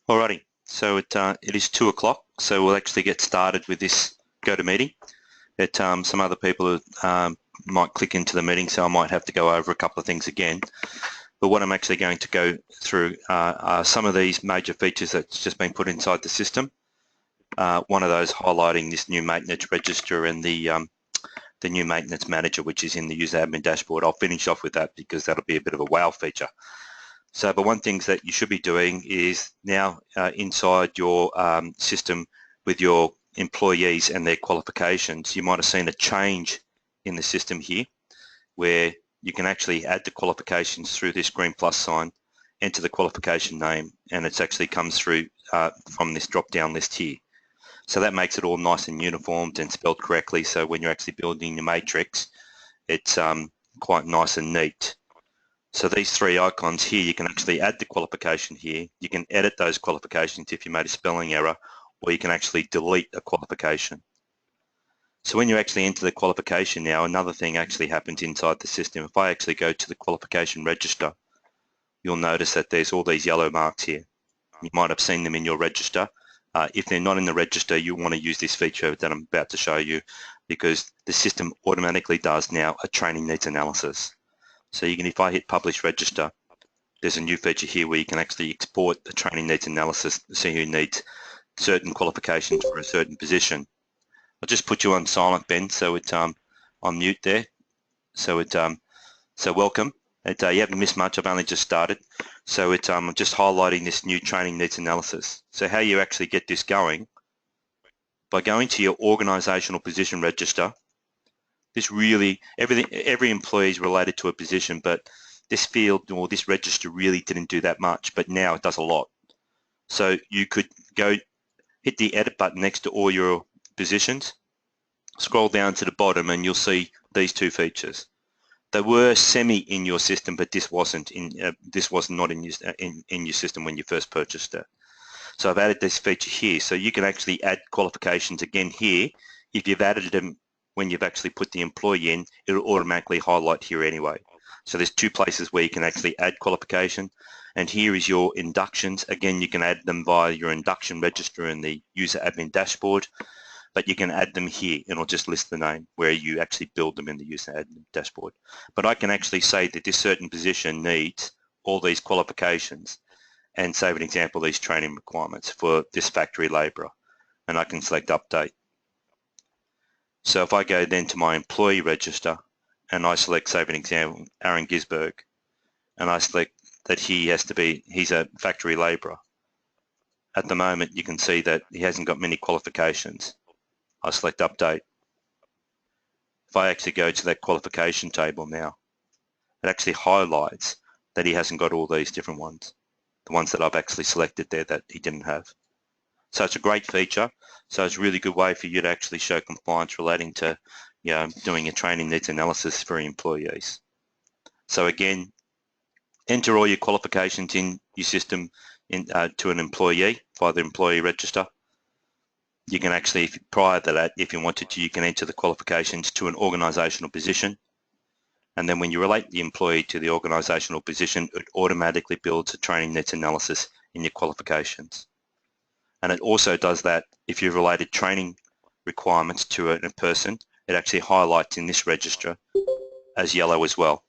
Alrighty, so it is 2 o'clock, so we'll actually get started with this GoToMeeting. Some other people might click into the meeting, so I might have to go over a couple of things again. But what I'm actually going to go through are some of these major features that's just been put inside the system. One of those highlighting this new maintenance register and the new maintenance manager, which is in the user admin dashboard. I'll finish off with that because that'll be a bit of a wow feature. So, but one thing that you should be doing is now inside your system with your employees and their qualifications, you might have seen a change in the system here where you can actually add the qualifications through this green plus sign, enter the qualification name, and it actually comes through from this drop-down list here. So that makes it all nice and uniformed and spelled correctly, so when you're actually building your matrix, it's quite nice and neat. So these three icons here, you can actually add the qualification here. You can edit those qualifications if you made a spelling error, or you can actually delete a qualification. So when you actually enter the qualification now, another thing actually happens inside the system. If I actually go to the qualification register, you'll notice that there's all these yellow marks here. You might have seen them in your register. If they're not in the register, you want to use this feature that I'm about to show you, because the system automatically does now a training needs analysis. So you can, if I hit publish register, there's a new feature here where you can actually export the training needs analysis, see who needs certain qualifications for a certain position. I'll just put you on silent, Ben, so it's on mute there. So so welcome. You haven't missed much. I've only just started. So I'm just highlighting this new training needs analysis. So how you actually get this going, by going to your organizational position register. This really, every employee is related to a position, but this field or this register really didn't do that much, but now it does a lot. So you could go hit the edit button next to all your positions, scroll down to the bottom, and you'll see these two features. They were semi in your system, but this wasn't in. This was not in your system when you first purchased it. So I've added this feature here, so you can actually add qualifications again here. If you've added them when you've actually put the employee in, it'll automatically highlight here anyway. So there's two places where you can actually add qualification, and here is your inductions. Again, you can add them via your induction register in the user admin dashboard, but you can add them here and it'll just list the name where you actually build them in the user admin dashboard. But I can actually say that this certain position needs all these qualifications and say, for an example, these training requirements for this factory labourer, and I can select update. So if I go then to my employee register and I select, say for an example, Aaron Gisberg, and I select that he's a factory labourer. At the moment you can see that he hasn't got many qualifications. I select update. If I actually go to that qualification table now, it actually highlights that he hasn't got all these different ones, the ones that I've actually selected there that he didn't have. So it's a great feature. So it's a really good way for you to actually show compliance relating to, doing a training needs analysis for employees. So again, enter all your qualifications in your system to an employee via the employee register. You can actually, prior to that, if you wanted to, you can enter the qualifications to an organisational position. And then when you relate the employee to the organisational position, it automatically builds a training needs analysis in your qualifications. And it also does that if you've related training requirements to a person, it actually highlights in this register as yellow as well.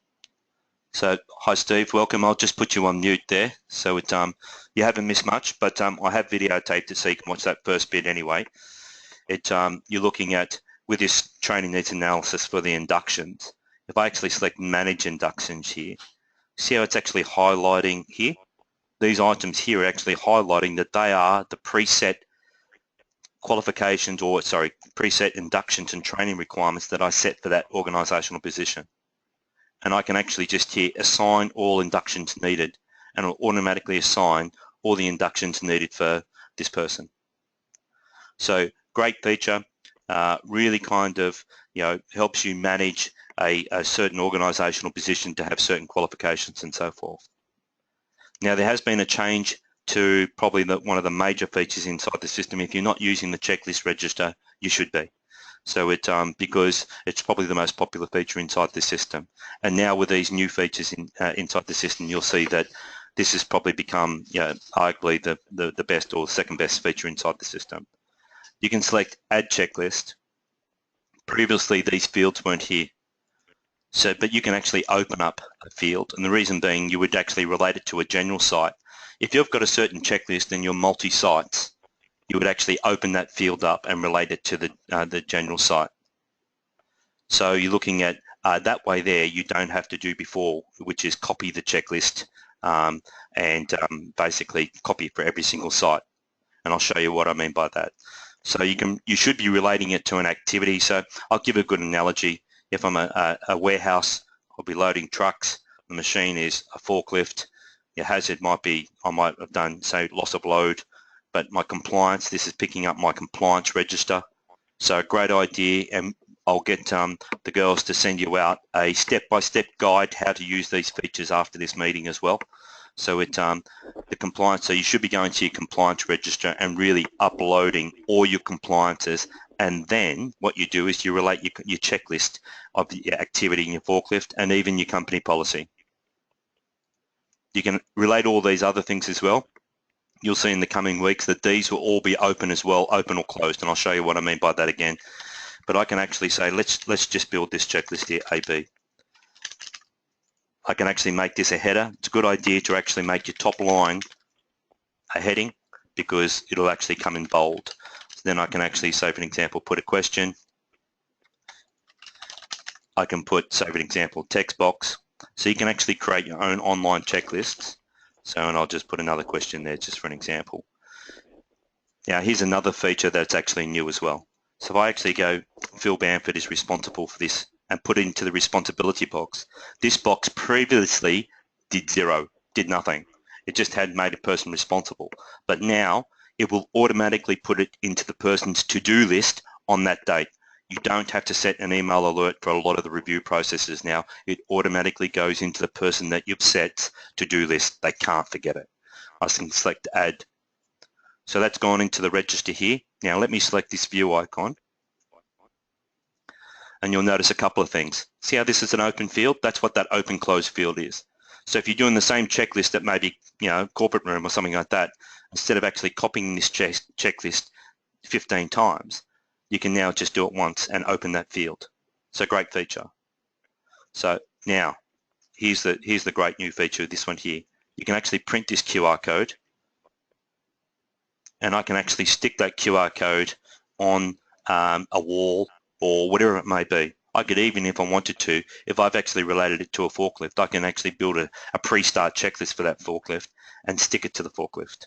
So hi Steve, welcome. I'll just put you on mute there. So you haven't missed much, but I have videotaped it so you can watch that first bit anyway. You're looking at, with this training needs analysis for the inductions, if I actually select manage inductions here, see how it's actually highlighting here? These items here are actually highlighting that they are the preset qualifications, or sorry, preset inductions and training requirements that I set for that organisational position. And I can actually just here assign all inductions needed, and it'll automatically assign all the inductions needed for this person. So great feature, really kind of helps you manage a certain organisational position to have certain qualifications and so forth. Now there has been a change to probably one of the major features inside the system. If you're not using the checklist register, you should be. So because it's probably the most popular feature inside the system. And now with these new features inside the system, you'll see that this has probably become, arguably the best or second best feature inside the system. You can select Add Checklist. Previously, these fields weren't here. So, but you can actually open up a field, and the reason being you would actually relate it to a general site. If you've got a certain checklist and you're multi-sites, you would actually open that field up and relate it to the general site. So you're looking at that way there, you don't have to do before, which is copy the checklist and basically copy it for every single site. And I'll show you what I mean by that. So you should be relating it to an activity. So I'll give a good analogy. If I'm a warehouse, I'll be loading trucks. The machine is a forklift. Your hazard might be, I might have done, say, loss of load, but my compliance, this is picking up my compliance register. So a great idea, and I'll get the girls to send you out a step-by-step guide how to use these features after this meeting as well. So the compliance, so you should be going to your compliance register and really uploading all your compliances, and then what you do is you relate your checklist of the activity in your forklift and even your company policy. You can relate all these other things as well. You'll see in the coming weeks that these will all be open as well, open or closed, and I'll show you what I mean by that again. But I can actually say, let's just build this checklist here, AB. I can actually make this a header. It's a good idea to actually make your top line a heading because it'll actually come in bold. So then I can actually, say for an example, put a question. I can put, say for an example, text box. So you can actually create your own online checklists. So, and I'll just put another question there just for an example. Now here's another feature that's actually new as well. So if I actually go, Phil Bamford is responsible for this, and put it into the responsibility box. This box previously did zero, did nothing. It just had made a person responsible. But now it will automatically put it into the person's to-do list on that date. You don't have to set an email alert for a lot of the review processes now. It automatically goes into the person that you've set to-do list. They can't forget it. I can select Add. So that's gone into the register here. Now let me select this view icon. And you'll notice a couple of things. See how this is an open field? That's what that open close field is. So if you're doing the same checklist at maybe, corporate room or something like that, instead of actually copying this checklist 15 times, you can now just do it once and open that field. So great feature. So now here's the great new feature, this one here. You can actually print this QR code, and I can actually stick that QR code on a wall or whatever it may be. I could even, if I wanted to, if I've actually related it to a forklift, I can actually build a pre-start checklist for that forklift and stick it to the forklift.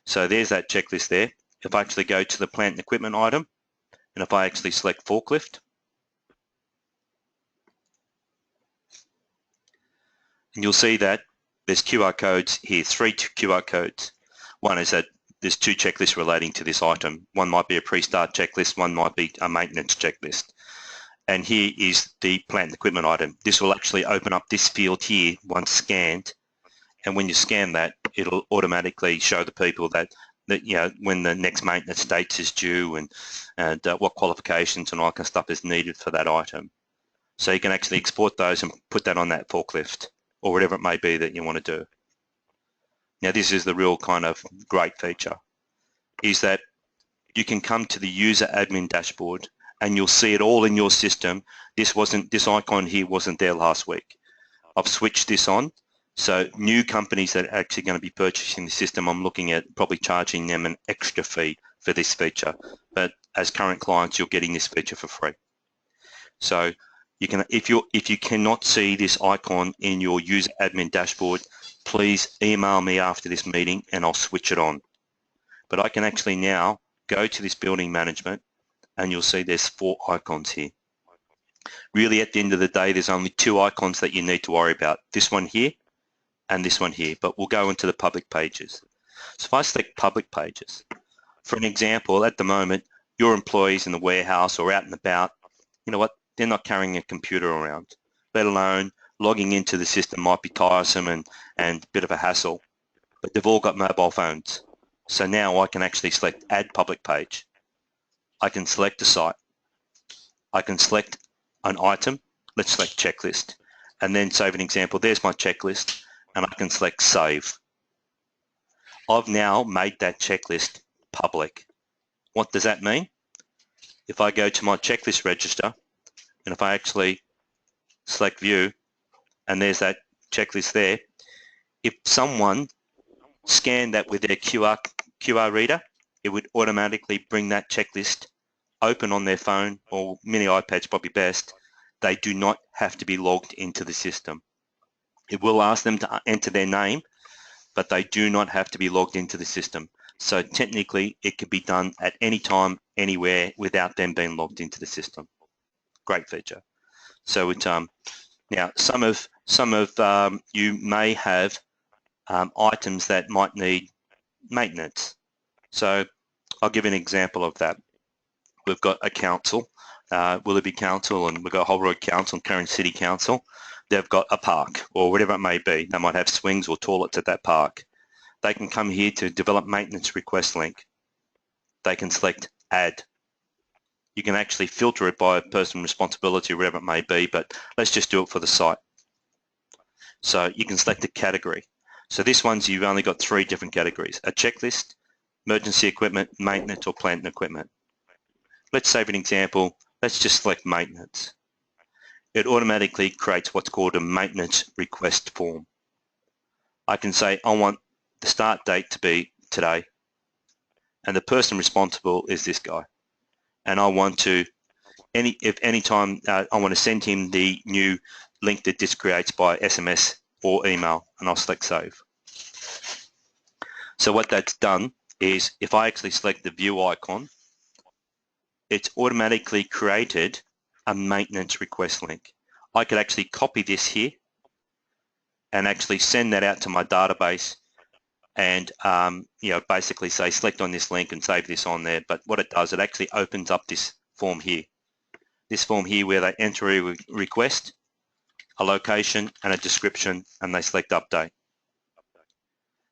So there's that checklist there. If I actually go to the plant and equipment item, and if I actually select forklift, and you'll see that there's QR codes here, 3 QR codes. One is that there's 2 checklists relating to this item. One might be a pre-start checklist, one might be a maintenance checklist. And here is the plant and equipment item. This will actually open up this field here once scanned, and when you scan that, it'll automatically show the people that when the next maintenance date is due and what qualifications and all that kind of stuff is needed for that item. So you can actually export those and put that on that forklift or whatever it may be that you want to do. Now this is the real kind of great feature, is that you can come to the user admin dashboard and you'll see it all in your system. This icon here wasn't there last week. I've switched this on. So new companies that are actually going to be purchasing the system, I'm looking at probably charging them an extra fee for this feature. But as current clients, you're getting this feature for free. So you can, if you cannot see this icon in your user admin dashboard, please email me after this meeting and I'll switch it on. But I can actually now go to this building management and you'll see there's 4 icons here. Really at the end of the day, there's only 2 icons that you need to worry about. This one here and this one here, but we'll go into the public pages. So if I select public pages, for an example, at the moment, your employees in the warehouse or out and about, you know what, they're not carrying a computer around, let alone logging into the system might be tiresome and a bit of a hassle, but they've all got mobile phones. So now I can actually select Add Public Page. I can select a site. I can select an item. Let's select checklist, and then save an example. There's my checklist, and I can select save. I've now made that checklist public. What does that mean? If I go to my checklist register, and if I actually select view, and there's that checklist there, if someone scanned that with their QR reader, it would automatically bring that checklist open on their phone, or mini iPads probably best. They do not have to be logged into the system. It will ask them to enter their name, but they do not have to be logged into the system. So technically, it can be done at any time, anywhere, without them being logged into the system. Great feature. So it, now some of you may have items that might need maintenance. So I'll give an example of that. We've got a council, Willoughby Council, and we've got Holroyd Council and Curran City Council. They've got a park, or whatever it may be. They might have swings or toilets at that park. They can come here to develop maintenance request link. They can select add. You can actually filter it by person responsibility or whatever it may be, but let's just do it for the site. So you can select a category. So this one's, you've only got 3 different categories: a checklist, emergency equipment, maintenance, or plant and equipment. Let's save an example. Let's just select maintenance. It automatically creates what's called a maintenance request form. I can say I want the start date to be today, and the person responsible is this guy, and I want to if any time I want to send him the new link that this creates by SMS or email, and I'll select save. So what that's done is, if I actually select the view icon, it's automatically created a maintenance request link. I could actually copy this here and actually send that out to my database, and basically say select on this link and save this on there. But what it does, it actually opens up this form here. This form here where they enter a request, a location and a description, and they select update.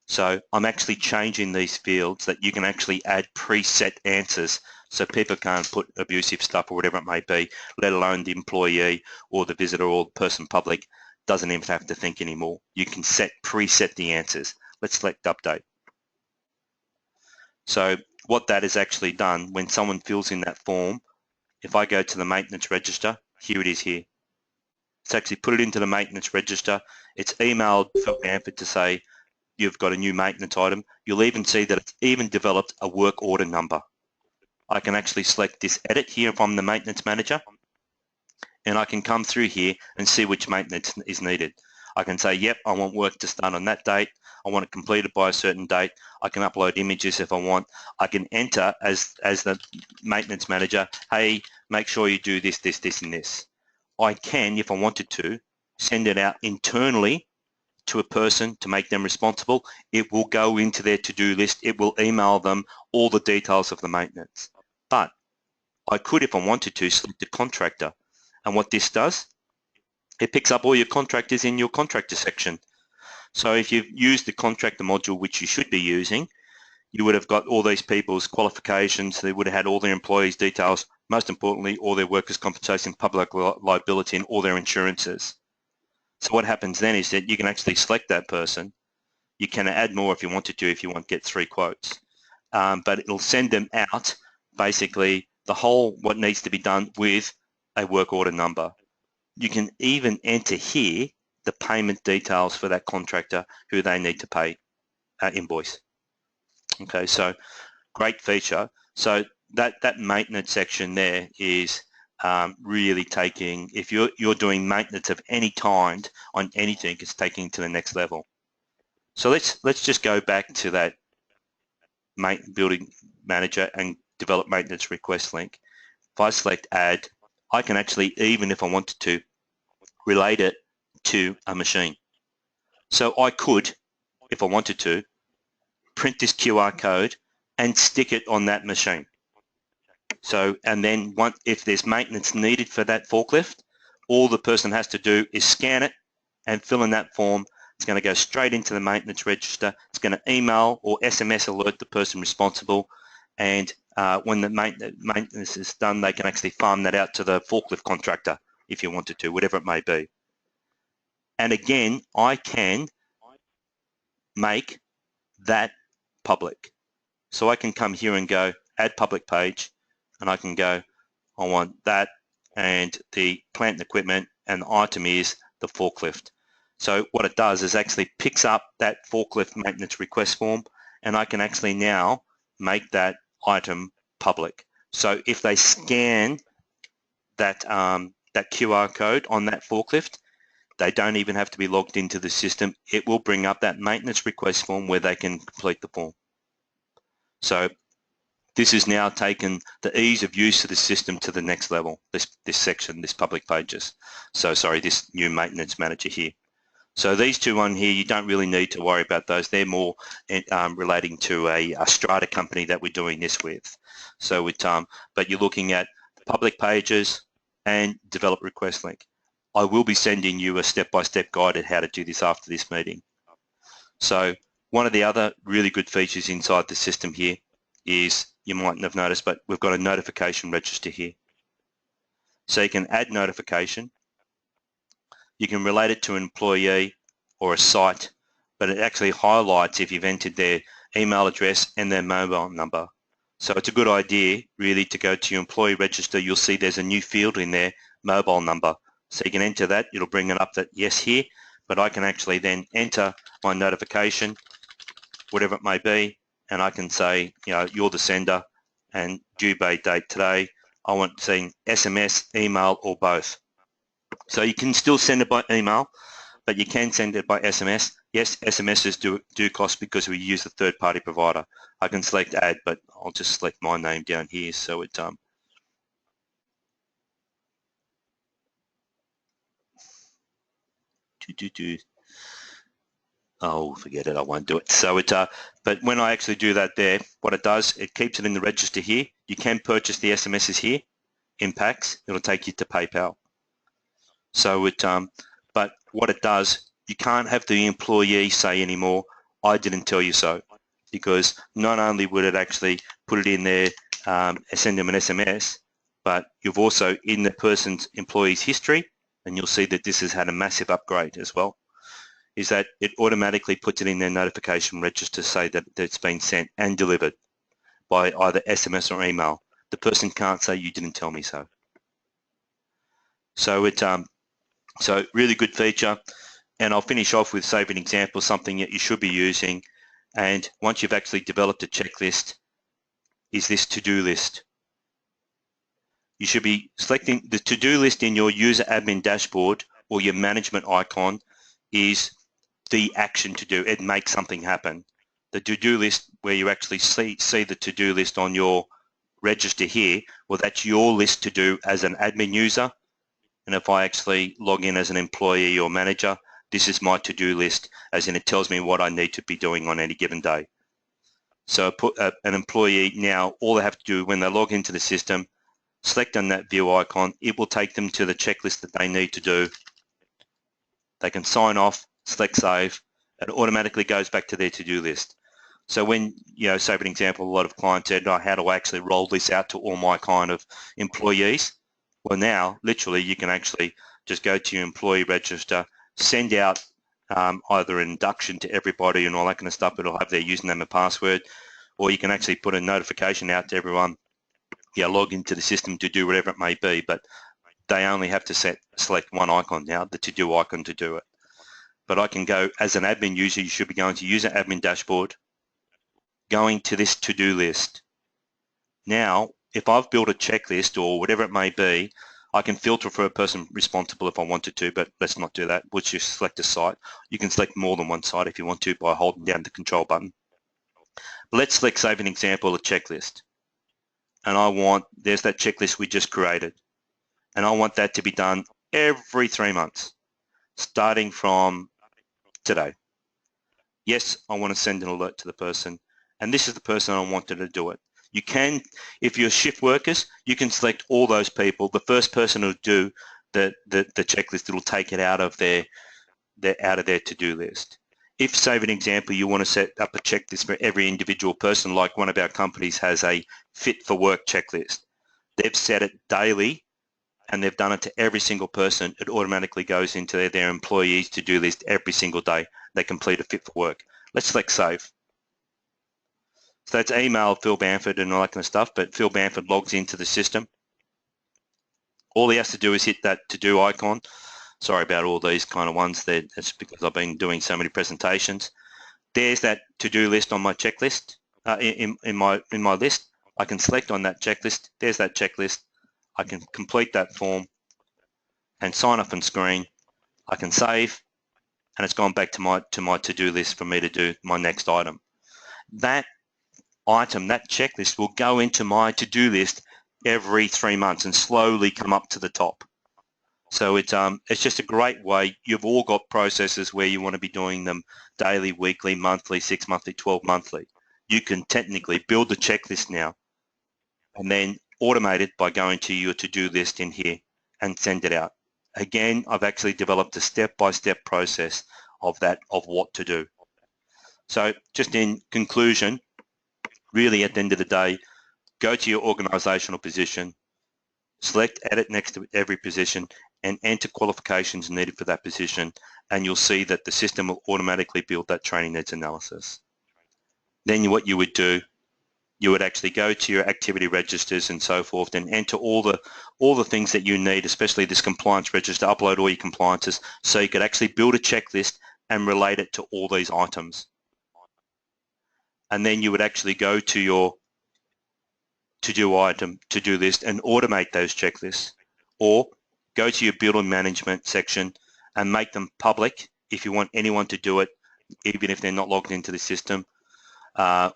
So I'm actually changing these fields that you can actually add preset answers, so people can't put abusive stuff or whatever it may be, let alone the employee or the visitor or the person public doesn't even have to think anymore. You can preset the answers. Let's select update. So what that has actually done, when someone fills in that form, if I go to the maintenance register, here it is here. It's actually put it into the maintenance register. It's emailed Phil Bamford to say you've got a new maintenance item. You'll even see that it's even developed a work order number. I can actually select this edit here if I'm the maintenance manager, and I can come through here and see which maintenance is needed. I can say, yep, I want work to start on that date. I want it completed by a certain date. I can upload images if I want. I can enter as the maintenance manager, hey, make sure you do this, this, this, and this. I can, if I wanted to, send it out internally to a person to make them responsible. It will go into their to-do list. It will email them all the details of the maintenance. But I could, if I wanted to, select a contractor. And what this does, it picks up all your contractors in your contractor section. So if you've used the contractor module, which you should be using, you would have got all these people's qualifications. They would have had all their employees' details, most importantly, all their workers' compensation, public liability, and all their insurances. So what happens then is that you can actually select that person. You can add more if you wanted to, if you want to get 3 quotes. But it'll send them out, basically, the whole what needs to be done with a work order number. You can even enter here the payment details for that contractor who they need to pay invoice. Okay, so great feature. So that maintenance section there is really taking, if you're doing maintenance of any kind on anything, it's taking it to the next level. So let's just go back to that building manager and develop maintenance request link. If I select add, I can actually, even if I wanted to, relate it to a machine. So I could, if I wanted to, print this QR code and stick it on that machine. So, and then if there's maintenance needed for that forklift, all the person has to do is scan it and fill in that form. It's going to go straight into the maintenance register. It's going to email or SMS alert the person responsible, and when the maintenance is done, they can actually farm that out to the forklift contractor if you wanted to, whatever it may be. And again, I can make that public. So I can come here and go add public page, and I can go, I want that and the plant and equipment, and the item is the forklift. So what it does is actually picks up that forklift maintenance request form, and I can actually now make that item public. So if they scan that, that QR code on that forklift, they don't even have to be logged into the system. It will bring up that maintenance request form where they can complete the form. So this has now taken the ease of use of the system to the next level, this section, this public pages. So sorry, this new maintenance manager here. So these two on here, you don't really need to worry about those. They're more relating to a strata company that we're doing this with. So with, but you're looking at public pages and develop request link. I will be sending you a step-by-step guide at how to do this after this meeting. So one of the other really good features inside the system here is, you mightn't have noticed, but we've got a notification register here. So you can add notification. You can relate it to an employee or a site, but it actually highlights if you've entered their email address and their mobile number. So it's a good idea really to go to your employee register. You'll see there's a new field in there, mobile number. So you can enter that. It'll bring it up that yes here, but I can actually then enter my notification, whatever it may be, and I can say, you know, you're the sender and due date today. I want to see SMS, email, or both. So you can still send it by email, but you can send it by SMS. Yes, SMSs do cost because we use the third-party provider. I can select add, but I'll just select my name down here. So it oh, forget it, I won't do it. So it, but when I actually do that there, what it does, it keeps it in the register here. You can purchase the SMSs here in packs. It'll take you to PayPal. So it, but what it does, you can't have the employee say anymore, I didn't tell you so, because not only would it actually put it in there, send them an SMS, but you've also in the person's employee's history, and you'll see that this has had a massive upgrade as well, is that it automatically puts it in their notification register to say that it's been sent and delivered by either SMS or email. The person can't say you didn't tell me so. So it, so really good feature. And I'll finish off with, say, an example, something that you should be using. And once you've actually developed a checklist, is this to-do list. You should be selecting the to-do list in your user admin dashboard, or your management icon is the action to do. It makes something happen. The to-do list where you actually see the to-do list on your register here, well, that's your list to do as an admin user. And if I actually log in as an employee or manager, this is my to-do list, as in it tells me what I need to be doing on any given day. So put an employee now, all they have to do when they log into the system, select on that view icon, it will take them to the checklist that they need to do. They can sign off, select save, it automatically goes back to their to-do list. So when, you know, say for example, a lot of clients said, oh, how do I actually roll this out to all my kind of employees? Well, now, literally, you can actually just go to your employee register, send out either an induction to everybody and all that kind of stuff. It'll have their username and password, or you can actually put a notification out to everyone, yeah, log into the system to do whatever it may be, but they only have to select one icon now, the to-do icon, to do it. But I can go, as an admin user, you should be going to user admin dashboard, going to this to-do list. Now, if I've built a checklist or whatever it may be, I can filter for a person responsible if I wanted to, but let's not do that. We'll just select a site. You can select more than one site if you want to by holding down the control button. Let's select, say, for an example, a checklist. And I want, there's that checklist we just created. And I want that to be done every 3 months, starting from today. Yes, I want to send an alert to the person, and this is the person I wanted to do it. You can, if you're shift workers, you can select all those people. The first person who'll do the checklist, it'll take it out of their to-do list. if, say, for an example, you want to set up a checklist for every individual person, like one of our companies has a fit for work checklist. They've set it daily and they've done it to every single person. It automatically goes into their employees' to-do list every single day. They complete a fit for work. Let's select save. So that's email Phil Bamford and all that kind of stuff, but Phil Bamford logs into the system. All he has to do is hit that to-do icon. Sorry about all these kind of ones. That's because I've been doing so many presentations. There's that to-do list on my checklist, in my list. I can select on that checklist. There's that checklist. I can complete that form and sign up on screen. I can save, and it's gone back to my to-do list for me to do my next item. That item, that checklist, will go into my to-do list every 3 months and slowly come up to the top. So it's just a great way. You've all got processes where you want to be doing them daily, weekly, monthly, 6 monthly, 12 monthly. You can technically build a checklist now and then automate it by going to your to-do list in here and send it out. Again, I've actually developed a step-by-step process of what to do. So just in conclusion, really at the end of the day, go to your organizational position, select edit next to every position, and enter qualifications needed for that position, and you'll see that the system will automatically build that training needs analysis. Then what you would do, you would actually go to your activity registers and so forth and enter all the things that you need, especially this compliance register, upload all your compliances, so you could actually build a checklist and relate it to all these items. And then you would actually go to your to-do list and automate those checklists, or go to your building management section and make them public if you want anyone to do it, even if they're not logged into the system,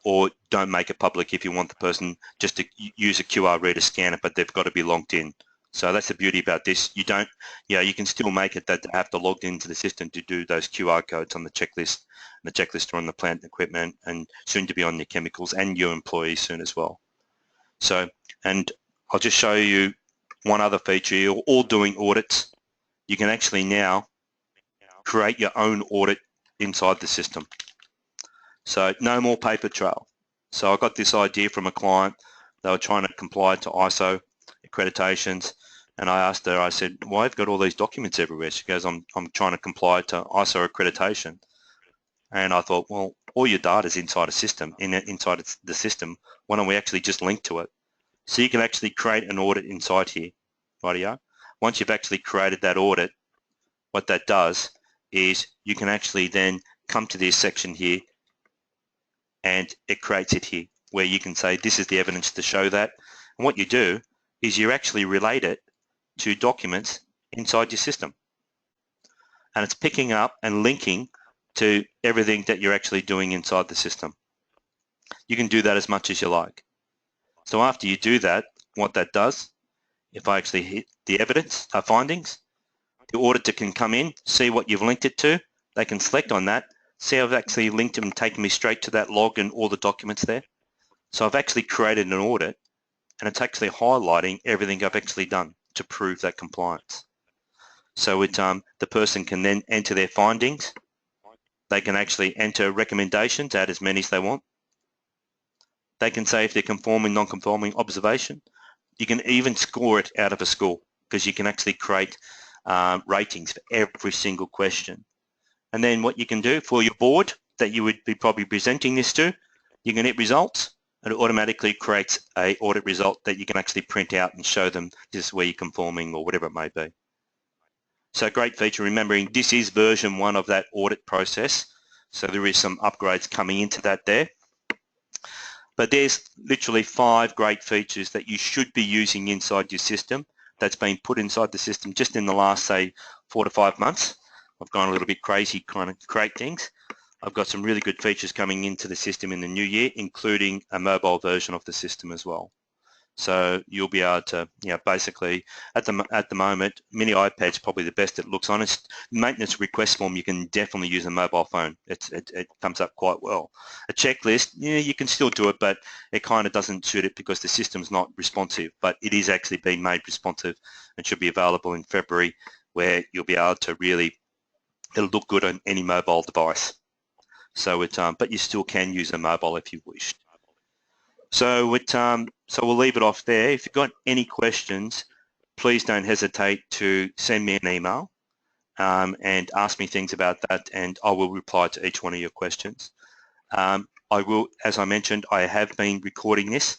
or don't make it public if you want the person just to use a QR reader, scan it, but they've got to be logged in. So that's the beauty about this. You can still make it that they have to log into the system to do those QR codes on the checklist. The checklist are on the plant and equipment, and soon to be on your chemicals and your employees soon as well. So, and I'll just show you one other feature. You're all doing audits. You can actually now create your own audit inside the system. So no more paper trail. So I got this idea from a client. They were trying to comply to ISO accreditations, and I asked her, I said, why have you got all these documents everywhere? She goes, I'm trying to comply to ISO accreditation. And I thought, well, all your data is inside a system, inside the system. Why don't we actually just link to it? So you can actually create an audit inside here, rightio. Once you've actually created that audit, what that does is you can actually then come to this section here, and it creates it here, where you can say this is the evidence to show that. And what you do is you actually relate it to documents inside your system. And it's picking up and linking to everything that you're actually doing inside the system. You can do that as much as you like. So after you do that, what that does, if I actually hit the evidence, findings, the auditor can come in, see what you've linked it to. They can select on that, see I've actually linked them and taken me straight to that log and all the documents there. So I've actually created an audit, and it's actually highlighting everything I've actually done to prove that compliance. So the person can then enter their findings. They can actually enter recommendations, add as many as they want. They can say if they're conforming, non-conforming, observation. You can even score it out of a score, because you can actually create ratings for every single question. And then what you can do for your board that you would be probably presenting this to, you can hit results, and it automatically creates a audit result that you can actually print out and show them this is where you're conforming or whatever it may be. So great feature, remembering this is version 1 of that audit process. So there is some upgrades coming into that there. But there's literally 5 great features that you should be using inside your system that's been put inside the system just in the last, say, 4 to 5 months. I've gone a little bit crazy trying to create things. I've got some really good features coming into the system in the new year, including a mobile version of the system as well. So you'll be able to, basically at the moment, mini iPad's probably the best it looks on. Maintenance request form, you can definitely use a mobile phone. It comes up quite well. A checklist, you can still do it, but it kind of doesn't suit it because the system's not responsive. But it is actually being made responsive and should be available in February, where you'll be able to really, it'll look good on any mobile device. So but you still can use a mobile if you wished. So we'll leave it off there. If you've got any questions, please don't hesitate to send me an email and ask me things about that, and I will reply to each one of your questions. I will, as I mentioned, I have been recording this,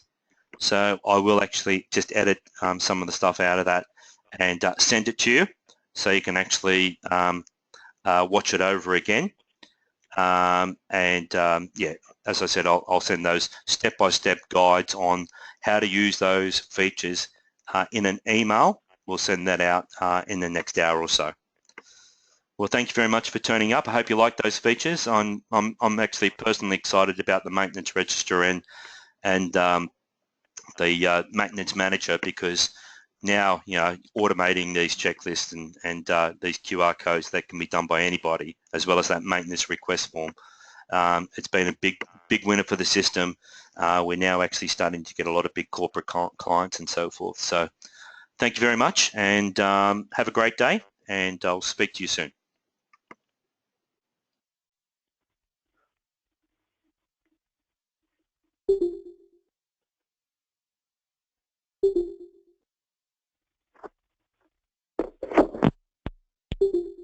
so I will actually just edit some of the stuff out of that and send it to you, so you can actually watch it over again. Yeah, as I said, I'll send those step-by-step guides on how to use those features in an email. We'll send that out in the next hour or so. Well, thank you very much for turning up. I hope you like those features. I'm actually personally excited about the maintenance register and the maintenance manager, because now, you know, automating these checklists and these QR codes, that can be done by anybody, as well as that maintenance request form. It's been a big winner for the system. We're now actually starting to get a lot of big corporate clients and so forth. So thank you very much, and have a great day, and I'll speak to you soon.